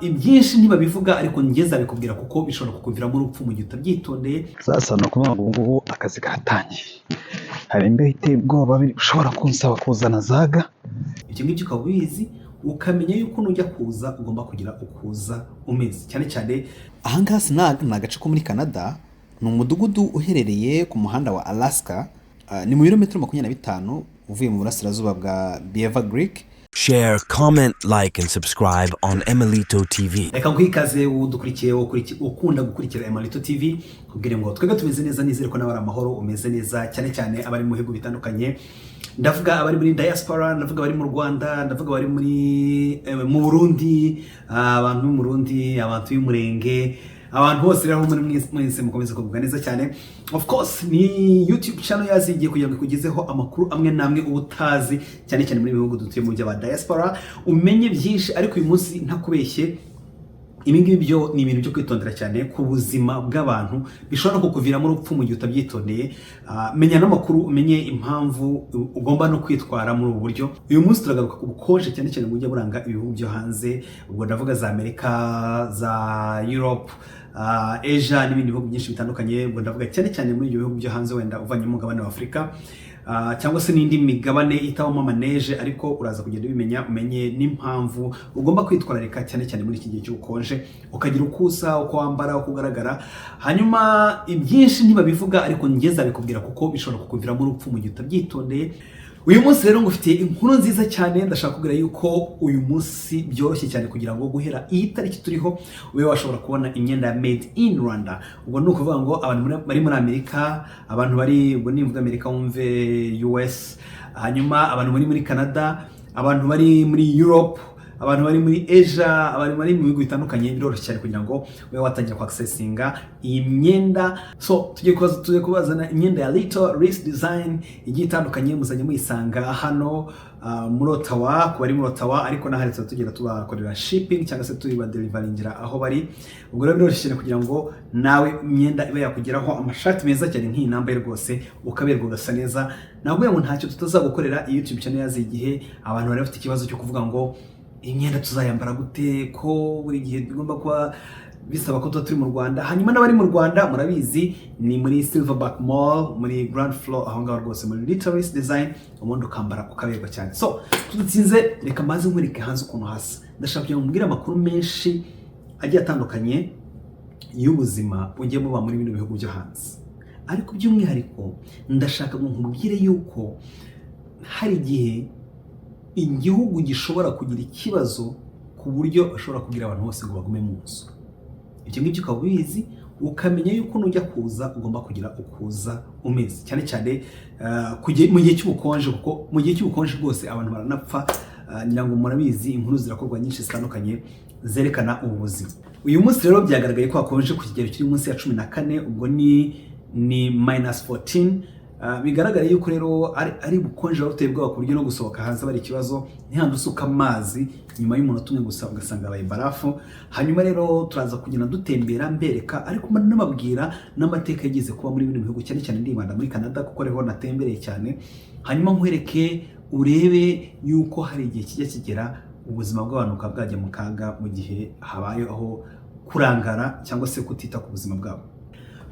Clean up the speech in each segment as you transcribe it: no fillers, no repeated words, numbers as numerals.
Ibyinshi ntibabivuga ariko ngeza bikubwira kuko bishobora kukuviramo urupfu mu gihe utabyitondeye. Sasa no kuvuga ngo ngubu akazi gatangiye, hari imbeho iteye ubwoba bishobora kunsaba kuzana zaga. Ibyo ngibyo ukaba ubizi ukamenya yuko nujya kuza ugomba kugira ukuza umeze cyane cyane. Ahangaha Snag ni agace ko muri Canada, ni umudugudu uherereye ku muhanda wa Alaska, ni mu birometero 25 uvuye mu burasirazuba bwa Beaver Creek. Share, comment, like and subscribe on Emmalito TV. Reka nkwikaze udukurikiye ukunda gukurikira Emmalito TV kubwire ngo twebwe tumeze neza, nizere ko nabara amahoro umeze neza, cyane cyane abari mu bihugu bitandukanye. Ndavuga abari muri diaspora, ndavuga abari mu Rwanda, ndavuga abari muri mu Burundi, abantu mu Burundi, abantu y'umurenge, abantu bose rero muri mwese mukomeze kuvuga neza cyane. Of course ni YouTube channel yazigiye kugira ngo kugezeho amakuru amwe namwe ubutazi, cyane cyane muri bihugu dutuye mu bya diaspora, umenye byinshi. Ariko uyu munsi ntakubeshye, ibi ngibi byo ni ibintu byo kwitondera cyane ku buzima bw'abantu, bishobora kukuviramo urupfu mu gihe utabyitondeye. Menya n'amakuru, umenye impamvu ugomba no kwitwara muri ubu buryo. Uyu munsi turagaruka ku bukonje cyane cyane bujya buranga ibihugu byo hanze, ubwo ndavuga za Amerika, za Europe, Asia n'ibindi bihugu byinshi bitandukanye. Ubwo ndavuga cyane cyane muri ibyo bihugu byo hanze, wenda uvanye mu mugabane wa Afurika cyangwa se n'indi migabane itabamo amaneje, ariko uraza kugenda ubimenya, umenye n'impamvu ugomba kwitwararika cyane cyane muri iki gihe cy'ubukonje, ukagira ukusa, uko wambara, uko ugaragara. Hanyuma ibyinshi ntibabivuga ariko ngeza bikubwira kuko bishobora kukuviramo urupfu mu gihe utabyitondeye. Uyu munsi rero ngufitiye inkuru nziza cyane. Ndashaka kubwira yuko uyu munsi byoroshye cyane kugira ngo guhera iyi tariki turiho ube washobora kubona imyenda ya made in Rwanda. Ubwo ni ukuvuga ngo abantu bari muri Amerika, abantu bari, ubwo nimvuga Amerika wumve US, hanyuma abantu bari muri Canada, abantu bari muri Europe, abantu bari muri Asia, abantu bari mu bihugu bitandukanye, biroroshye cyane kugira ngo ube watangira accessinga iyi myenda. So tugiye kubazana imyenda ya Little Wrist Design igiye itandukanye, muzanye muyisanga hano muri Ottawa, ku bari muri Ottawa, ariko naharetse tugera tubakorera shipping cyangwa se tuba deliveryingira aho bari. Ubwo rero biroroshye cyane kugira ngo nawe imyenda ibe yakugeraho, amashati meza cyane nk'iyi nambaye rwose ukaberwa ugasa neza. Nabwo ngo ntacyo tutazagukorera. YouTube channel yazigihe abantu bari bafite ikibazo cyo kuvuga ngo imyenda tuzayambara gute, ko buri gihe bigomba kuba bisaba ko turi mu Rwanda. Hanyuma n'abari mu Rwanda murabizi ni muri Silverback Mall muri ground floor aho ngaho rwose muri Little Wrist Design, ubundi ukambara ukaberwa cyane. So tudutsinze, reka maze nkwereke hanze ukuntu hasa. Ndashaka kugira ngo mbwire amakuru menshi agiye atandukanye y'ubuzima bugiye buba muri bino bihugu byo hanze, ariko by'umwihariko ndashaka ngo nkubwire yuko hari igihe igihugu gishobora kugira ikibazo ku buryo bashobora kugira abantu bose ngo bagume mu nzu. Ibyo ngibyo ukaba ubizi, ukamenya yuko nujya kuza ugomba kugira ukuza umeze, cyane cyane mu gihe cy'ubukonje, kuko mu gihe cy'ubukonje rwose abantu baranapfa. Nyango murabizi, inkuru zirakorwa nyinshi zitandukanye zerekana ubu buzima. Uyu munsi rero byagaragaye ko hakonje ku kigero kiri munsi ya 14, ubwo ni -14. Bigaragara yuko rero ari bukonje buteye bwa ku buryo no gusohoka hanze bari ikibazo, ntihandi usuka amazi nyuma y'umunota umwe gusa ugasanga abaye barafu. Hanyuma rero turaza kugenda dutembera mbereka, ariko n'amabwira n'amateka yagize kuba muri bino bihugu, cyane cyane ndibanda muri Canada kuko reho natembereye cyane. Hanyuma nkwereke urebe yuko hari igihe kijya kigera ubuzima bw'abantu bwajya mu kaga mu gihe habayeho kurangara cyangwa se kutita ku buzima bwabo.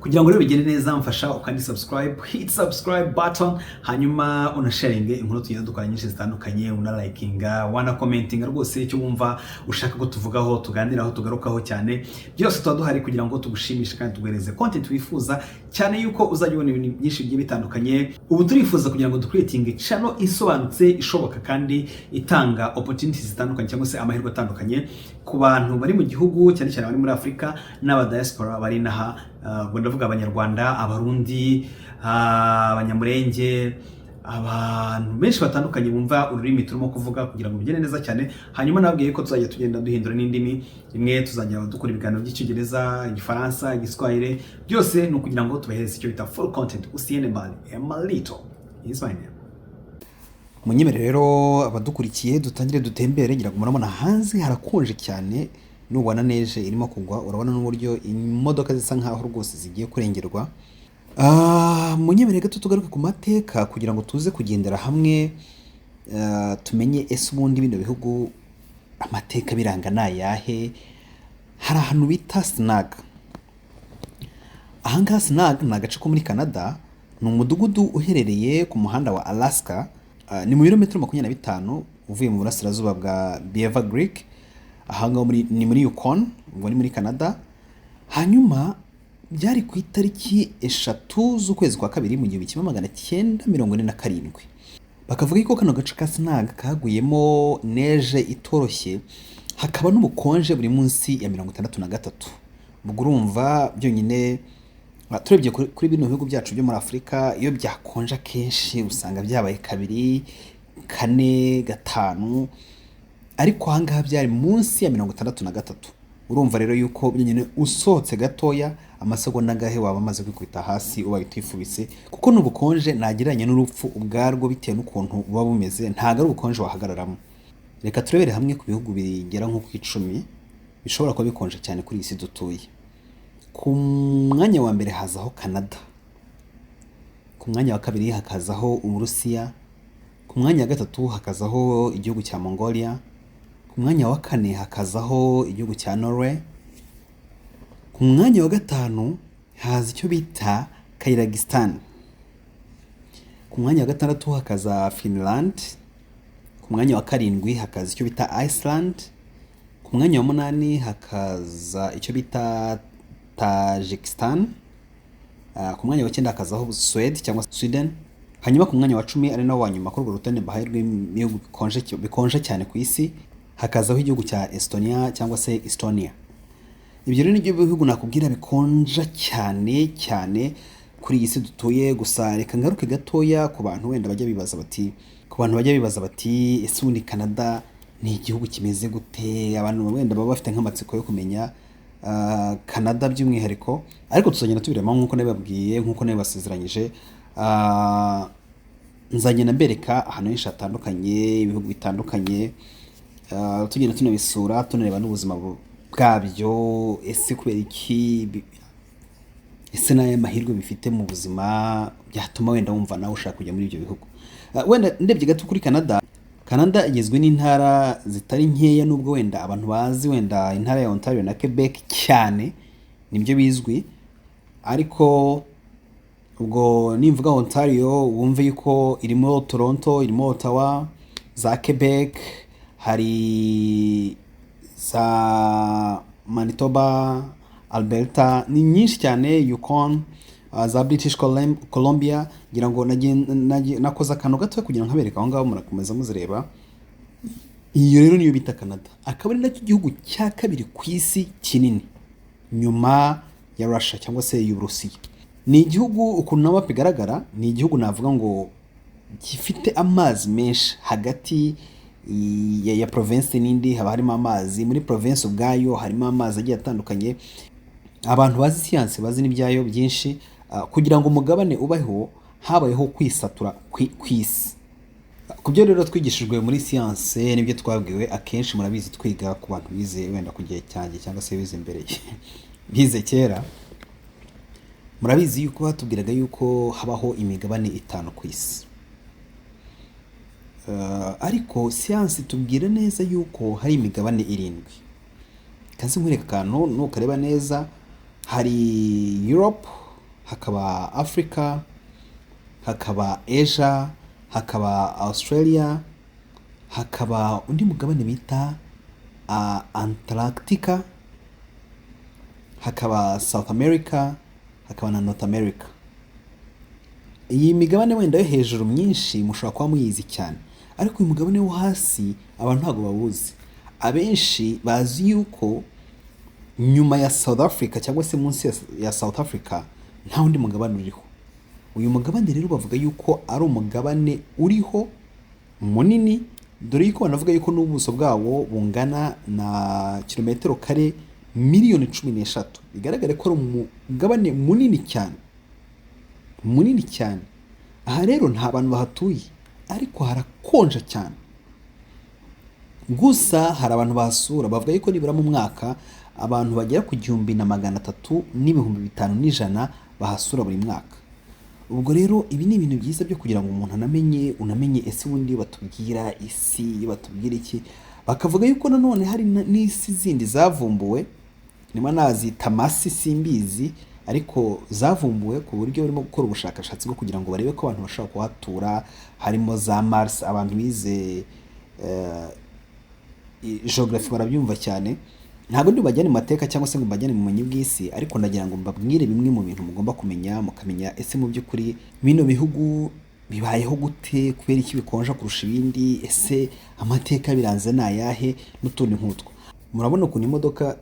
Kugira ngo rero bigende neza, mfasha ukandi subscribe, hit subscribe button, hanyuma unasharinge inkuru tugenda dukora nyinshi zitandukanye, unalikinga, commentinga rwose icyo wumva ushaka ko tuvugaho, tuganiraho, tugarukaho cyane. Byose tuba duhari kugira ngo tugushimishe kandi tuguhereze content wifuza, cyane yuko uzajya ubona ibintu byinshi bigiye bitandukanye. Ubu turifuza kugira ngo ducreating channel isobanutse, ishoboka kandi itanga opportunities zitandukanye cyangwa se amahirwe atandukanye ku bantu bari mu gihugu, cyane cyane bari muri Afrika n'abadiaspora bari naha. Ubwo ndavuga Abanyarwanda, Abarundi, Abanyamurenge, abantu benshi batandukanye bumva ururimi turimo kuvuga, kugira ngo bigende neza cyane. Hanyuma nabwiye ko tuzajya tugenda duhindura n'indimi, rimwe tuzajya dukora ibiganiro by'Icyongereza, Igifaransa, Igiswahili, byose ni ukugira ngo tubahereze icyo bita full content. Usiende mbali, Emmalito is my name. Munyemerere rero abadukurikiye dutangire dutembere, ngira ngo murabona hanze harakonje cyane, nubona neje irimo kugwa, urabona n'uburyo imodoka zisa nkaho rwose zigiye kurengerwa. Munyemerere gato tugaruke ku mateka kugira ngo tuze kugendera hamwe, tumenye ese ubundi bino bihugu amateka biranga nayahe, hari ahantu bita Snag. Ahangaha Snag ni agace ko muri Canada, ni umudugudu uherereye ku muhanda wa Alaska, ni mu birometero 25 uvuye mu burasirazuba bwa Beaver Creek. Ahangaha ni muri Yukon, ngo ni muri Canada. Hanyuma byari ku itariki 3 z'ukwezi kwa kabiri mu 1947. Bakavuga yuko kano gace ka Snag kaguyemo neje itoroshye, hakaba n'ubukonje buri munsi ya 63. Ubwo urumva byonyine turebye kuri bino bihugu byacu byo muri Afurika, iyo byakonja kenshi usanga byabaye 2, 4, 5, ariko ahangaha byari munsi ya 63. Urumva rero yuko byonyine usohotse gatoya amasegonda gahe waba amaze kwikubita hasi uba bitifubise, kuko n'ubukonje nageranye n'urupfu ubwarwo bitewe n'ukuntu buba bumeze, ntago ari ubukonje wahagararamo. Reka turebere hamwe ku bihugu bigera nko ku 10 bishobora kuba bikonje cyane kuri isi dutuye. Ku mwanya wa mbere hazaho Canada, ku mwanya wa kabiri hakazaho Uburusiya, ku mwanya wa gatatu hakazaho igihugu cya Mongolia, ku mwanya wa kane hakazaho igihugu cya Norway, ku mwanya wa gatanu haza icyo bita Kyrgyzstan, ku mwanya wa gatandatu hakaza Finland, ku mwanya wa karindwi hakaza icyo bita Iceland, ku mwanya wa 8 hakaza icyo bita Tajikistan, ku mwanya wa 9 hakazaho Sweden cyangwa Sweden, hanyuma ku mwanya wa 10 ari nawo wanyuma kuri urwo rutonde bahirwe ibihugu bikonje cyane ku isi hakazaho igihugu cya Estonia cyangwa se Estonia. Ibyo rero nibyo bihugu nakubwira bikonja cyane cyane kuri iyi si dutuye. Gusa reka ngaruke gatoya ku bantu wenda bajya bibaza bati ese ubundi Canada ni igihugu kimeze gute? Abantu wenda baba bafite nk'amatsiko yo kumenya Canada by'umwihariko, ariko tuzagenda tubirema nk'uko nabibabwiye, nk'uko nabibasezeranyije. Nzagenda mbereka ahantu henshi hatandukanye, ibihugu bitandukanye, tugenda tunabisura, tunareba n'ubuzima bwabyo, ese kubera iki, ese n'aya mahirwe bifite mu buzima byatuma wenda wumva nawe ushaka kujya muri ibyo bihugu. Wenda ndebye gato kuri Canada igizwe n'intara zitari nkeya, nubwo wenda abantu bazi wenda intara ya Ontario na Quebec cyane nibyo bizwi, ariko ubwo nimvuga Ontario wumve yuko irimo Toronto, irimo Ottawa, za Quebec, hari za Manitoba, Alberta, ni nyinshi cyane, Yukon, za British Columbia. Ngira ngo nakoze akantu gato kugira ngo nkabereka aho ngaho murakomeza muzireba. Iyo rero niyo bita Canada, akaba ari nacyo gihugu cya kabiri ku isi kinini nyuma ya Russia cyangwa se y'Uburusiya. Ni igihugu ukuntu nawe bigaragara, ni igihugu navuga ngo gifite amazi menshi hagati ya province n'indi. Haba harimo amazi muri province ubwayo, harimo amazi agiye atandukanye. Abantu bazi siyanse bazi n'ibyayo byinshi, kugira ngo umugabane ubaho habayeho kwisatura kw'isi. Kubyo rero twigishijwe muri siyanse nibyo twabwiwe akenshi, murabizi twiga ku bantu bize wenda ku gihe cyanjye cyangwa se bize imbere bize kera. Murabizi yuko batubwiraga yuko habaho imigabane 5 ku isi, ariko siyanse tubwira neza yuko hari imigabane 7. Kazi nkwereka akantu nukareba neza, hari Europe, hakaba Africa, hakaba Asia, hakaba Australia, hakaba undi mugabane bita Antarctica, hakaba South America, hakaba na North America. Iyi migabane wenda yo hejuru myinshi mushobora kuba muyizi cyane, ariko uyu mugabane wo hasi abantu ntago bawuzi. Abenshi bazi yuko nyuma ya South Africa cyangwa se munsi ya South Africa nta wundi mugabane uriho. Uyu mugabane rero bavuga yuko ari umugabane uriho munini, dore yuko banavuga yuko n'ubuso bwawo bungana na kilometero kare miliyoni 13. Bigaragare ko ari umugabane munini cyane. Aha rero nta bantu bahatuye, ariko harakonja cyane. Gusa hari abantu basura bavuga yuko nibura mu mwaka abantu bagera ku 1,300 n'ibihumbi 500 bahasura buri mwaka. Ubwo rero ibi ni ibintu byiza byo kugira ngo umuntu unamenye ese ubundi batubwira isi, batubwira iki. Bakavuga yuko nanone hari n'isi zindi zavumbuwe niba nazita masi simbizi, ariko zavumbuwe ku buryo barimo gukora ubushakashatsi bwo kugira ngo barebe ko abantu bashobora kuhatura, harimo za Mars. Abantu bize geography barabyumva cyane. Ntabwo ndi bajyane mu mateka cyangwa se ngo mbajyane mu bumenyi bw'isi, ariko ndagira ngo mbabwire bimwe mu bintu mugomba kumenya, mukamenya ese mu by'ukuri bino bihugu bibayeho gute, kubera iki bikonja kurusha ibindi, ese amateka biranze ni ayahe, n'utundi nk'utwo. Murabona ukuntu imodoka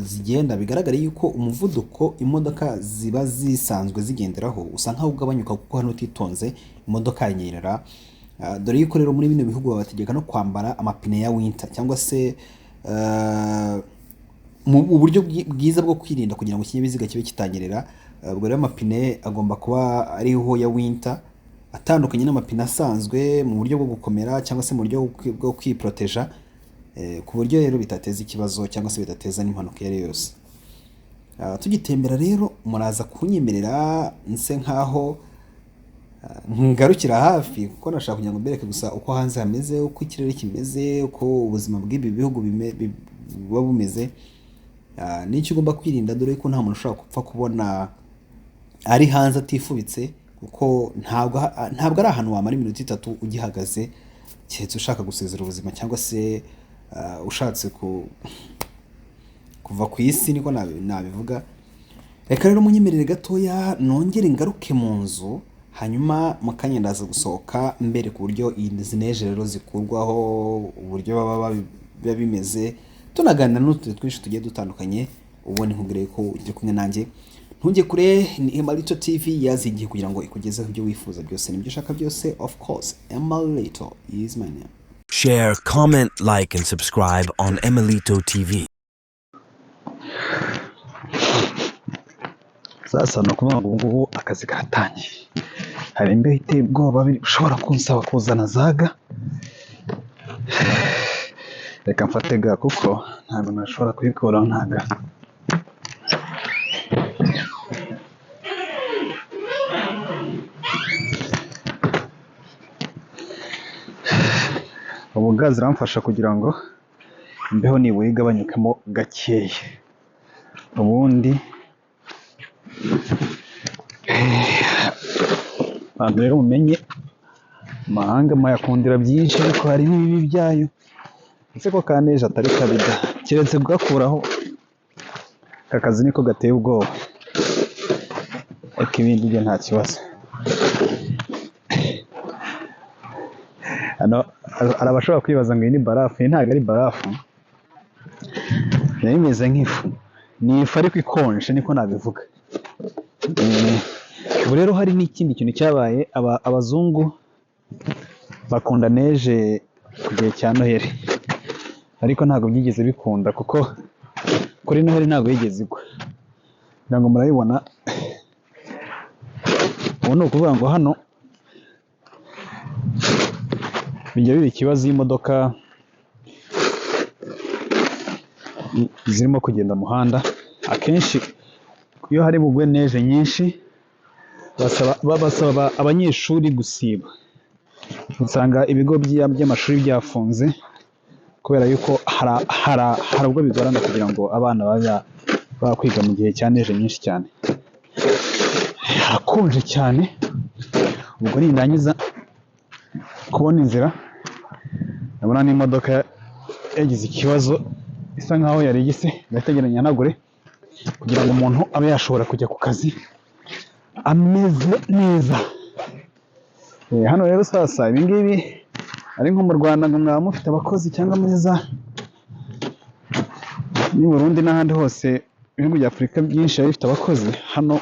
zigenda, bigaragara yuko umuvuduko imodoka ziba zisanzwe zigenderaho usa nkaho ugabanyuka, kuko hano utitonze imodoka yanyerera. Dore yuko rero muri bino bihugu babategeka no kwambara amapine ya winter, cyangwa se mu buryo bwiza bwo kwirinda kugira ngo ikinyabiziga kibe kitanyerera. Ubwo rero amapine agomba kuba ariho ya winter, atandukanye n'amapine asanzwe, mu buryo bwo gukomera cyangwa se mu buryo bwo kwiproteja, ku buryo rero bitateza ikibazo cyangwa se bidateza n'impanuka iyo ari yose. Tugitembera rero muraza kunyemerera nse nkaho ngarukira hafi, kuko nashaka kugira ngo mbereke gusa uko hanze hameze, uko ikirere kimeze, uko ubuzima bw'ibi bihugu buba bumeze, n'icyo ugomba kwirinda. Dore ko nta muntu ushobora gupfa kubona ari hanze atifubitse, kuko ntabwo ari ahantu wamara iminota 3 ugihagaze, keretse ushaka gusezera ubuzima cyangwa se ushatse kuva ku isi, niko nabivuga. Reka rero munyemerere gatoya nongere ngaruke mu nzu, hanyuma mukanya ndaza gusohoka mbere ku buryo izi neje rero zikurwaho, uburyo baba bimeze, tunaganira n'utundi twinshi tugiye dutandukanye. Ubone nkubwire ko ujye kumwe nanjye, ntujye kure. Ni Emmalito TV yazigiye kugira ngo ikugezeho ibyo wifuza byose n'ibyo ushaka byose. Of course, Emmalito is my name. Share, comment, like, and subscribe on Emmalito TV. Sasa no kuvuga ngo ubu akazi karatangiye. Hari imbeho iteye ubwoba ushobora kunsaba kuzana zaga. Reka mfate ga kuko ntabwo nashobora kuyikuraho ntaga. Ubu gazi ziramfasha kugira ngo imbeho nibura igabanyukemo gakeya. Ubundi abantu rero mumenye, mahanga mayakundira byinshi, ariko hari n'ibibi byayo. Ese ko kaneje atari kabida, keretse kugakuraho akazi niko gateye ubwoba, ariko ibindi byo nta kibazo. Hano arabashobora kwibaza ngo iyi ni barafu. Iyi ntabwo ari barafu, nayo imeze nk'ifu. Ni ifu ariko ikonje, niko nabivuga. Ubu rero hari n'ikindi kintu cyabaye, abazungu bakunda neje ku gihe cya Noheli, ariko ntabwo byigeze bikunda, kuko kuri Noheli ntabwo yigeze igwa. Ntabwo murabibona. Ubu ni ukuvuga ngo hano bijya biba ikibazo y'imodoka zirimo kugenda mu muhanda. Akenshi iyo hari bugwe neje nyinshi, basaba abanyeshuri gusiba. Usanga ibigo by'amashuri byafunze kubera yuko hari ubwo bigorana kugira ngo abana babe kwiga mu gihe cya neje nyinshi cyane. Harakonje cyane. Ubwo nindangiza kubona inzira, ndabona n'imodoka yagize ikibazo isa nkaho yari igise, ndategeranya nyanagure kugira ngo umuntu abe yashobora kujya ku kazi ameze neza. Hano rero sasa ibi ngibi ari nko mu Rwanda ngo mwaba mufite abakozi cyangwa meza, ni Burundi n'ahandi hose ibihugu bya Afurika byinshi biba bifite abakozi. Hano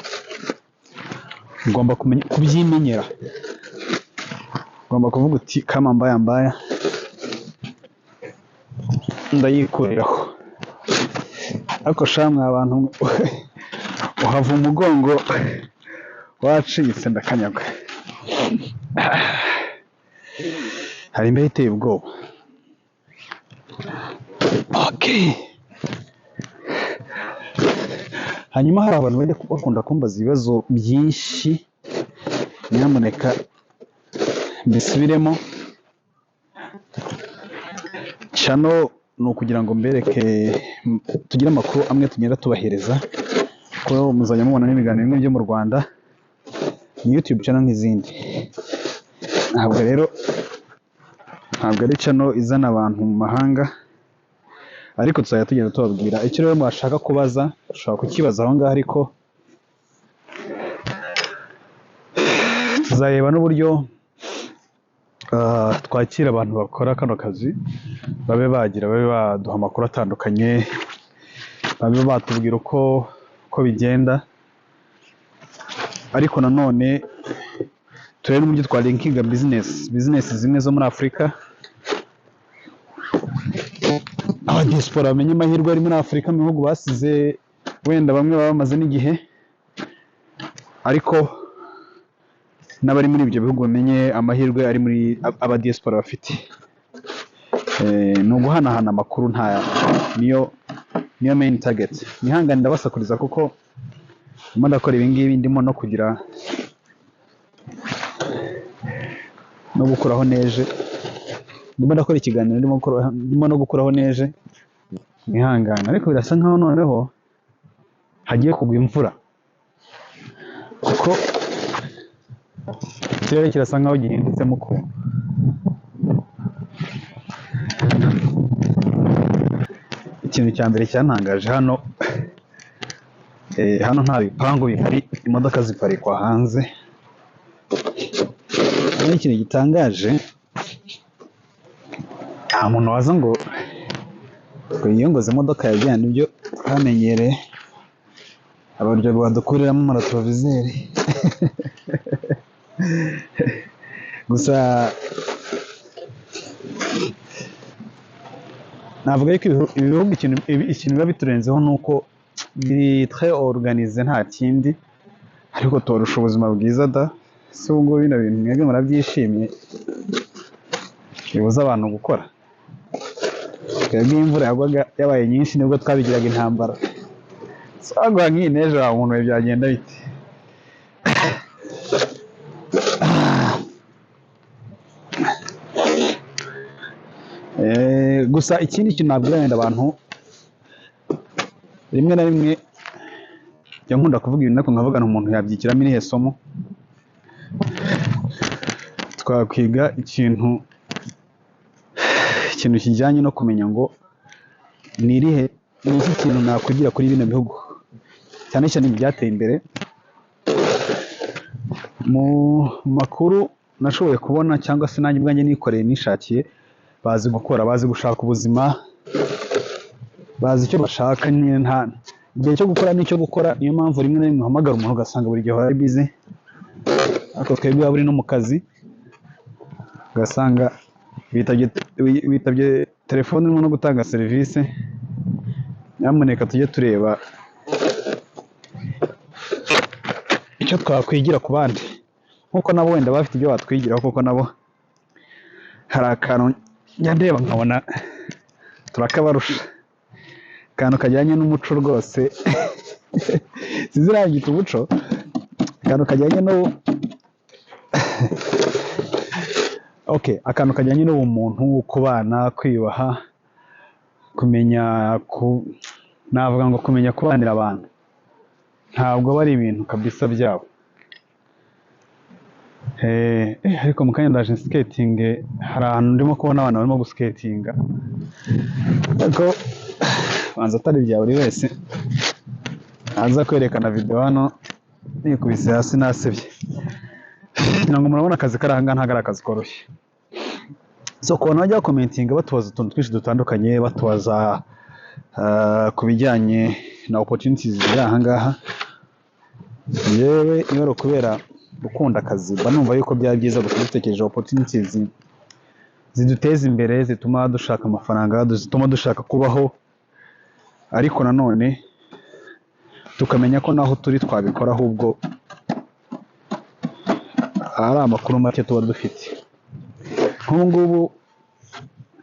ugomba kubyimenyera, ugomba kuvuga uti kama mbaya ndayikuriraho. Ariko shamwe abantu uhava umugongo wacitse ndakanyagwa. Hari imbeho iteye ubwoba. Okay. Hanyuma hari abantu bajya bakunda kumbaza ibibazo byinshi, nyamuneka mbisubiremo. Channel ni ukugira ngo mbereke tugire amakuru amwe tugenda tubahereza ko muzajya mubona n'ibiganiro bimwe byo mu Rwanda ni YouTube channel nk'izindi. Ntabwo ari channel izana abantu mu mahanga, ariko tuzajya tugenda tubabwira icyo rero mwashaka kubaza ushobora kukibaza aho ngaho, ariko tuzareba n'uburyo twakira abantu bakora kano kazi, babe baduha amakuru atandukanye, babe batubwira uko bigenda, ariko nanone turebe n'uburyo twalinkinga business zimwe zo muri Afurika, abadiyesipora bamenye amahirwe ari muri Afurika mu bihugu basize, wenda bamwe baba bamaze n'igihe, ariko n'abari muri ibyo bihugu bamenye amahirwe ari muri abadiyesipora bafite. Ni uguhanahana amakuru, niyo main target. Nihangane ndabasakuriza kuko ndimo ndakora ibi ngibi, ndimo no kugira no gukuraho neje, ndimo ndakora ikiganiro ndimo no gukuraho neje. Nihangane, ariko birasa nkaho noneho hagiye kugwa imvura kuko ikirere kirasa nkaho gihinditsemo ukuntu. Ikintu cya mbere cyantangaje hano nta bipangu bihari, imodoka ziparikwa hanze. Ikintu gitangaje, nta muntu waza ngo yiyongoze imodoka yajyana ibyo twamenyereye, abaryo badukuriramo amarotovizeri. Gusa navuga ko ibihugu ikintu biba biturenzeho ni uko biri très organisé, nta kindi, ariko torusha ubuzima bwiza da. Si ubwo bino bintu mwebwe murabyishimiye, bibuza abantu gukora. Twebwe imvura yagwaga yabaye nyinshi nibwo twabigiraga intambara. Sagwa nk'iyi nejo wa muntu we byagenda bite? Gusa ikindi kintu nabwira wenda abantu, rimwe na rimwe njya nkunda kuvuga ibintu ariko nkavuga umuntu yabyikiramo irihe somo. Twakwiga ikintu kijyanye no kumenya ngo ni iki kintu nakwigira kuri bino bihugu, cyane cyane ibyateye imbere. Mu makuru nashoboye kubona cyangwa se nanjye ubwanjye nikoreye nishakiye, bazi gukora, bazi gushaka ubuzima, bazi icyo bashaka. Nta igihe cyo gukora n'icyo gukora, niyo mpamvu rimwe na rimwe uhamagara umuntu ugasanga buri gihe ari busy, ariko twebwe buri no mu kazi ugasanga witabye telefone urimo no gutanga serivisi. Nyamuneka tujye tureba icyo twakwigira ku bandi, nkuko nabo wenda bafite ibyo batwigiraho, kuko nabo hari akantu njya ndeba nkabona turakabarusha, akantu kajyanye n'umuco rwose. Sizirangita umuco, akantu kajyanye no akantu kajyanye n'ubumuntu, kubana, kwiyubaha, navuga ngo kumenya kubanira abantu, ntabwo bari ibintu kabisa byabo. Ariko mu kanya ndaje skating, hari ahantu ndimo kubona abantu barimo guskatinga, ariko banza atari bya buri wese aza kwerekana video hano nikubise hasi nasebye. Kugira ngo murabona akazi karanga ntago ari akazi koroshye. So kubona bajya commentinga batubaza utuntu twinshi dutandukanye, batubaza ku bijyanye na opportunities ziri aha ngaha. Yewe iyo kubera gukunda akazi, banumva yuko byaba byiza gutekereje opportunities ziduteza imbere, zituma dushaka amafaranga, zituma dushaka kubaho, ariko nanone tukamenya ko naho turi twabikora, ahubwo ari amakuru make tuba dufite. Nk'ubu ngubu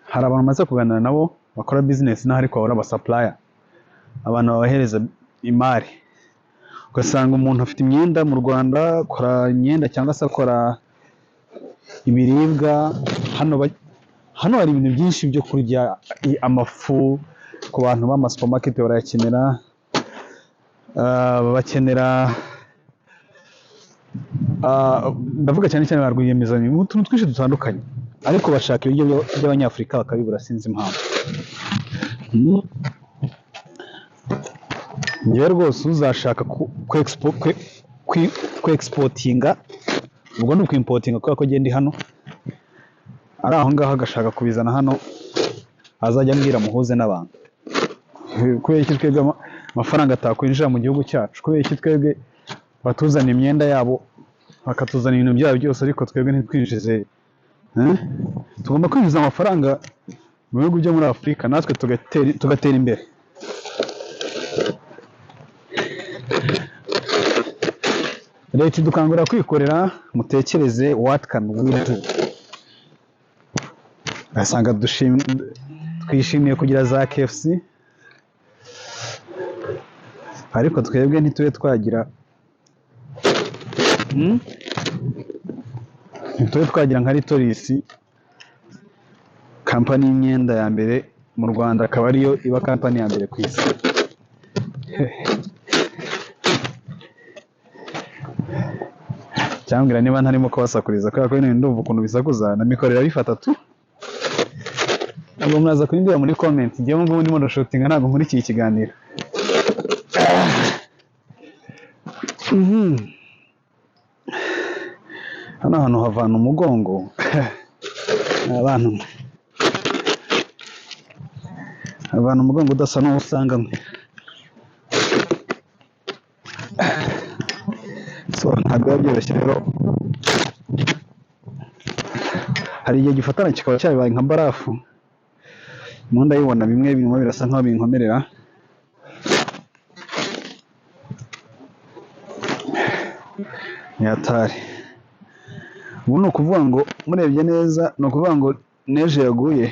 hari abantu maze kuganira nabo bakora business naho, ariko bahora supplier, abantu babahereza imari. Ugasanga umuntu afite imyenda mu Rwanda, akora imyenda cyangwa se akora ibiribwa, hano hari ibintu byinshi byo kurya, amafu ku bantu b'ama supermarket barayakenera, bakenera ndavuga cyane cyane ba rwiyemezamirimo, utuntu twinshi dutandukanye, ariko bashaka ibiryo by'abanyafurika bakabibura, sinzi impamvu. Njyewe rwose uzashaka ku exportinga, ubwo ni ukwimportinga kubera ko agenda hano ari aho ngaho agashaka kubizana hano, azajya ambwira muhuze n'abantu. Kubera iki twebwe amafaranga atakwinjira mu gihugu cyacu? Kubera iki twebwe batuzana imyenda yabo bakatuzana ibintu byabo byose, ariko twebwe ntitwinjize? Tugomba kwinjiza amafaranga mu bihugu byo muri Afurika, natwe tugatera imbere. Leta idukangurira kwikorera, mutekereze what can we do. Asanga twishimiye kugira za KFC, ariko twebwe ntitube twagira nka Litorisi, kampani y'imyenda ya mbere mu Rwanda, akaba ariyo iba kampani ya mbere ku isi. Cyambwira niba ntarimo kubasakuriza, kubera ko ndumva ukuntu bisakuza na mikoro irabifata tu. Ntabwo muraza kubimbwira muri comment, njyewe ngubu ndimo ndashotinga, ntabwo nkurikiye ikiganiro. Hano hantu havana umugongo. Abantu umugongo udasa n'uwo usanganywe. So ntabwo biba byoroshye rero, hari igihe gifatana kikaba cyabaye nka barafu. Mu ndayibona bimwe birimo birasa nkaho binkomerera. Ni hatari. Ubu ni ukuvuga ngo murebye neza, ni ukuvuga ngo neje yaguye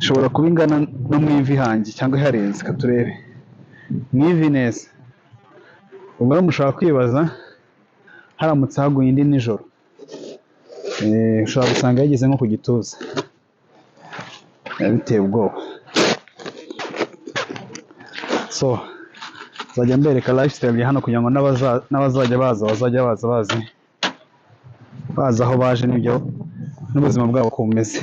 ishobora kuba ingana no mu ivi hanjye cyangwa iharenze. Katurebe mu ivi neza. Ubwo rero mushobora kwibaza, haramutse haguye indi nijoro, ushobora gusanga yageze nko ku gituza. Biteye ubwoba. So nzajya mbereka lifestyle ya hano kugira ngo n'abazajya baza aho baje n'ibyo n'ubuzima bwabo uko bumeze.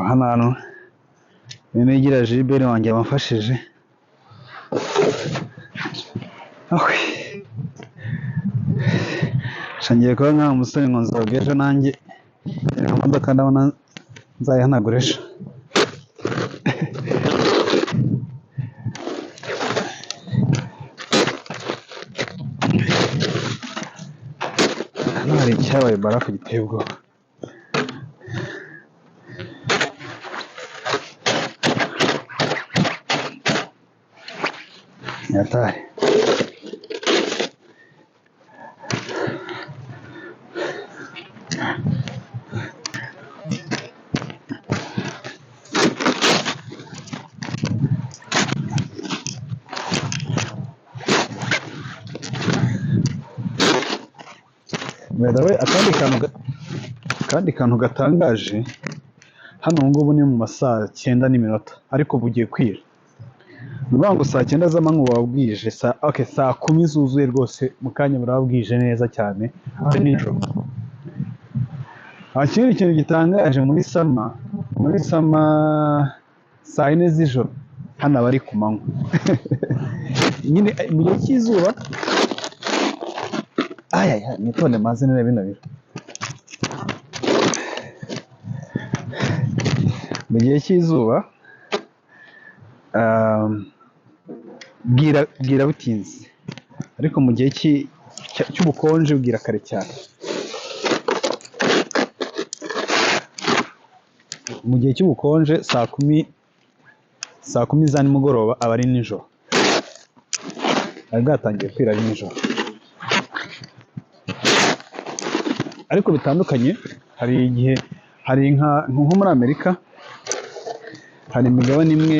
Hano hantu nigira Gilbert wanjye wamfashije. Shangiye kuba nka umusore ngo nzoga ejo nanjye imodoka ndabona nzayihanagurisha. Hano hari icyabaye barafu giteye ubwoba. Yataye. Medawe akandi kantu gatangaje, hano ngubu ni mu masaa 9:00 ariko bugiye kwira. Nuvuga ngo saa 9 z'amanywa babwije, saa 10 zuzuye rwose mu kanya barabwije neza cyane ari nijoro. Ikindi kintu gitangaje muri sama saa 4 z'ijoro hano bari ku manywa. Nyine mu gihe cy'izuba nitone maze nene bino biro. Mu gihe cy'izuba bwira butinze, ariko mu gihe cy'ubukonje bwira kare cyane. Mu gihe cy'ubukonje saa 10 za nimugoroba aba ari nijoro, bwatangiye kwira ari nijoro. Ariko bitandukanye, hari igihe hari nko muri Amerika hari imigabane imwe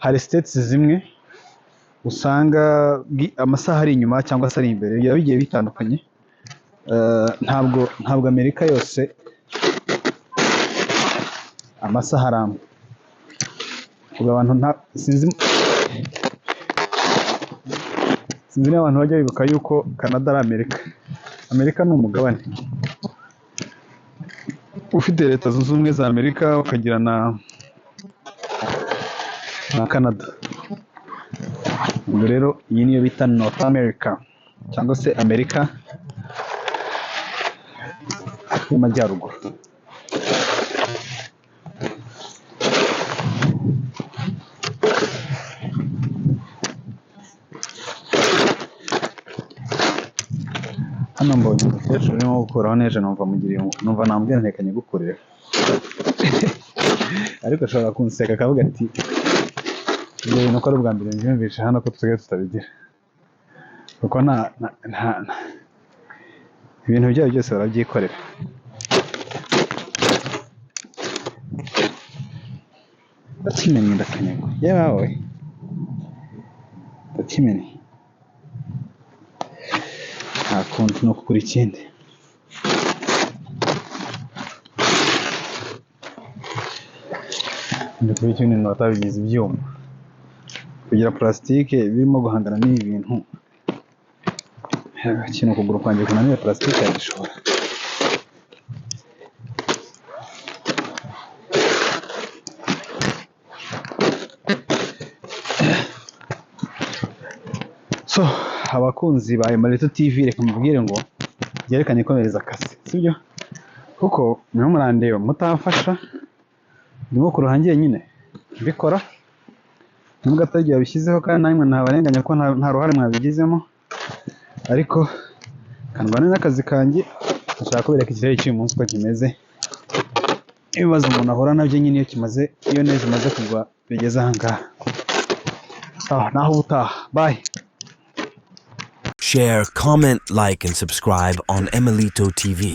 hari states zimwe usanga amasaha ari inyuma cyangwa se ari imbere, biba bigiye bitandukanye. Ntabwo Amerika yose amasaha aramba. Ubwo abantu sinzi n'abantu bajya bibuka yuko Canada ari Amerika. Amerika ni umugabane ufite leta zunze ubumwe za Amerika, ukagira na Canada. Ubwo rero iyi niyo bita North America cyangwa se Amerika y'Amajyaruguru. Hano mbonye umukecuru urimo gukuraho neje, numva namubwira ntekanye gukorera ariko ashobora kunseka akavuga ati ibyo bintu ko ari ubwa mbere mbyumvishe hano ko tusigaye tutabigira, kuko ibintu byabo byose barabyikorera. Ndakimennye ndakanyagwa yewe ndakimennye, nta kundi no kugura ikindi. Ndikuri ikindi ni batabigize ibyuma, kugira plastique birimo guhangana n'ibi bintu. Kino kuguru kwanjye kunaniye plastique yagishobora. So abakunzi ba Emmalito TV, reka mubwire ngo byerekanye komereza akazi, sibyo? Kuko mwe murandeba mutamfasha, ndimo ku ruhangiye nyine mbikora, nubwo atari yabishyizeho kandi namwe ntabarenganya ko nta ruhare mwabigizemo, ariko kandwane n'akazi kanjye. Nshaka kubereka ikirere cy'uyu munsi uko kimeze, ibibazo umuntu ahura nabyo nyine iyo neza imaze kugwa bigeze aha ngaha. Naho ubutaha, bye. Share, comment, like, and subscribe on Emmalito TV.